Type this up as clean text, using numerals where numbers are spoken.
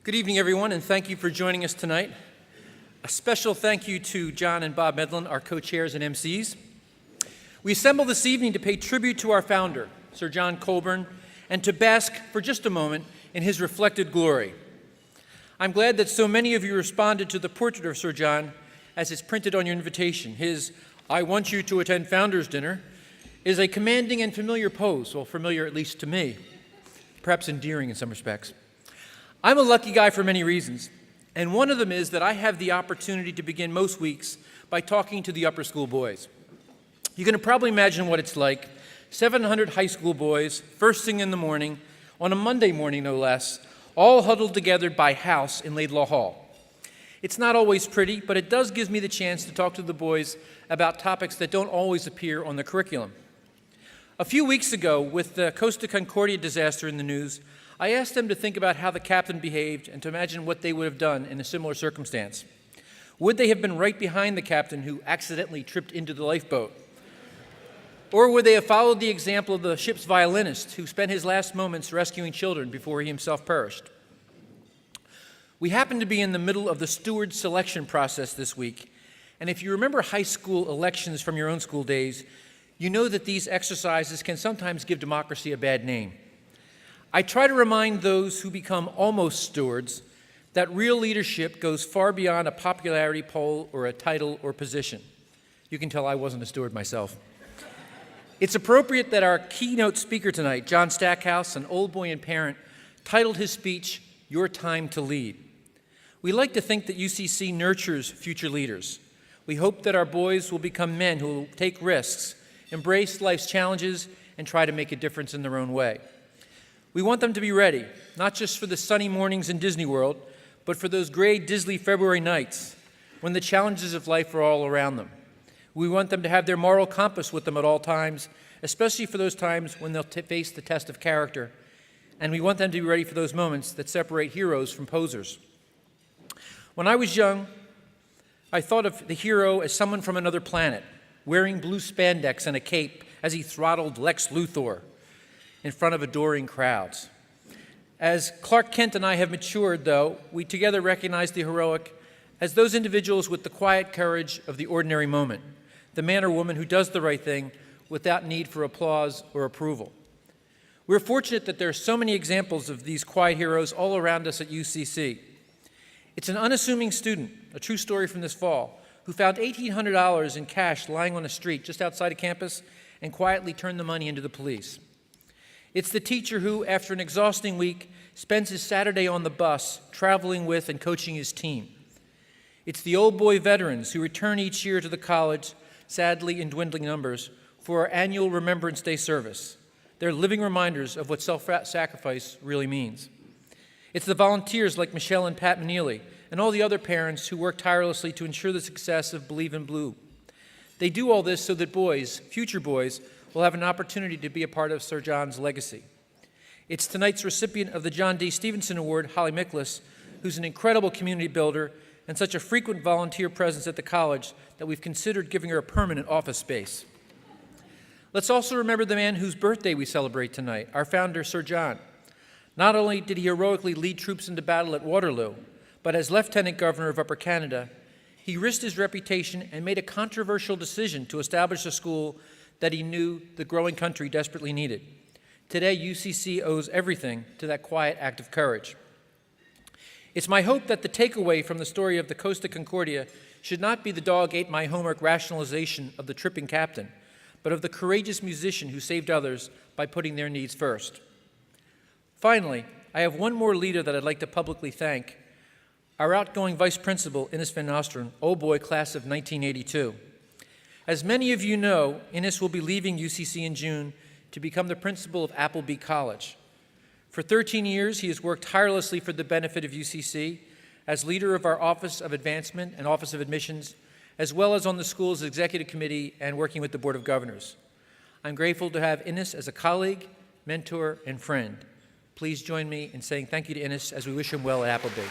Good evening, everyone, and thank you for joining us tonight. A special thank you to John and Bob Medlin, our co-chairs and MCs. We assemble this evening to pay tribute to our founder, Sir John Colborne, and to bask for just a moment in his reflected glory. I'm glad that so many of you responded to the portrait of Sir John as it's printed on your invitation. His "I want you to attend Founders Dinner" is a commanding and familiar pose, well, familiar at least to me, perhaps endearing in some respects. I'm a lucky guy for many reasons, and one of them is that I have the opportunity to begin most weeks by talking to the upper school boys. You can probably imagine what it's like. 700 high school boys, first thing in the morning, on a Monday morning no less, all huddled together by house in Laidlaw Hall. It's not always pretty, but it does give me the chance to talk to the boys about topics that don't always appear on the curriculum. A few weeks ago, with the Costa Concordia disaster in the news, I asked them to think about how the captain behaved and to imagine what they would have done in a similar circumstance. Would they have been right behind the captain who accidentally tripped into the lifeboat? Or would they have followed the example of the ship's violinist who spent his last moments rescuing children before he himself perished? We happen to be in the middle of the steward selection process this week, and if you remember high school elections from your own school days, you know that these exercises can sometimes give democracy a bad name. I try to remind those who become almost stewards that real leadership goes far beyond a popularity poll or a title or position. You can tell I wasn't a steward myself. It's appropriate that our keynote speaker tonight, John Stackhouse, an old boy and parent, titled his speech, "Your Time to Lead." We like to think that UCC nurtures future leaders. We hope that our boys will become men who will take risks, embrace life's challenges, and try to make a difference in their own way. We want them to be ready, not just for the sunny mornings in Disney World, but for those gray, drizzly February nights when the challenges of life are all around them. We want them to have their moral compass with them at all times, especially for those times when they'll face the test of character. And we want them to be ready for those moments that separate heroes from posers. When I was young, I thought of the hero as someone from another planet, wearing blue spandex and a cape as he throttled Lex Luthor in front of adoring crowds. As Clark Kent and I have matured, though, we together recognize the heroic as those individuals with the quiet courage of the ordinary moment, the man or woman who does the right thing without need for applause or approval. We're fortunate that there are so many examples of these quiet heroes all around us at UCC. It's an unassuming student, a true story from this fall, who found $1,800 in cash lying on a street just outside of campus and quietly turned the money into the police. It's the teacher who, after an exhausting week, spends his Saturday on the bus, traveling with and coaching his team. It's the old boy veterans who return each year to the college, sadly in dwindling numbers, for our annual Remembrance Day service. They're living reminders of what self-sacrifice really means. It's the volunteers like Michelle and Pat Manili and all the other parents who work tirelessly to ensure the success of Believe in Blue. They do all this so that boys, future boys, will have an opportunity to be a part of Sir John's legacy. It's tonight's recipient of the John D. Stevenson Award, Holly Miklas, who's an incredible community builder and such a frequent volunteer presence at the college that we've considered giving her a permanent office space. Let's also remember the man whose birthday we celebrate tonight, our founder, Sir John. Not only did he heroically lead troops into battle at Waterloo, but as Lieutenant Governor of Upper Canada, he risked his reputation and made a controversial decision to establish a school that he knew the growing country desperately needed. Today, UCC owes everything to that quiet act of courage. It's my hope that the takeaway from the story of the Costa Concordia should not be the dog ate my homework rationalization of the tripping captain, but of the courageous musician who saved others by putting their needs first. Finally, I have one more leader that I'd like to publicly thank, our outgoing Vice Principal, Ines Van Nosteren, old boy class of 1982. As many of you know, Ines will be leaving UCC in June to become the principal of Appleby College. For 13 years, he has worked tirelessly for the benefit of UCC as leader of our Office of Advancement and Office of Admissions, as well as on the school's executive committee and working with the Board of Governors. I'm grateful to have Ines as a colleague, mentor, and friend. Please join me in saying thank you to Ines as we wish him well at Appleby.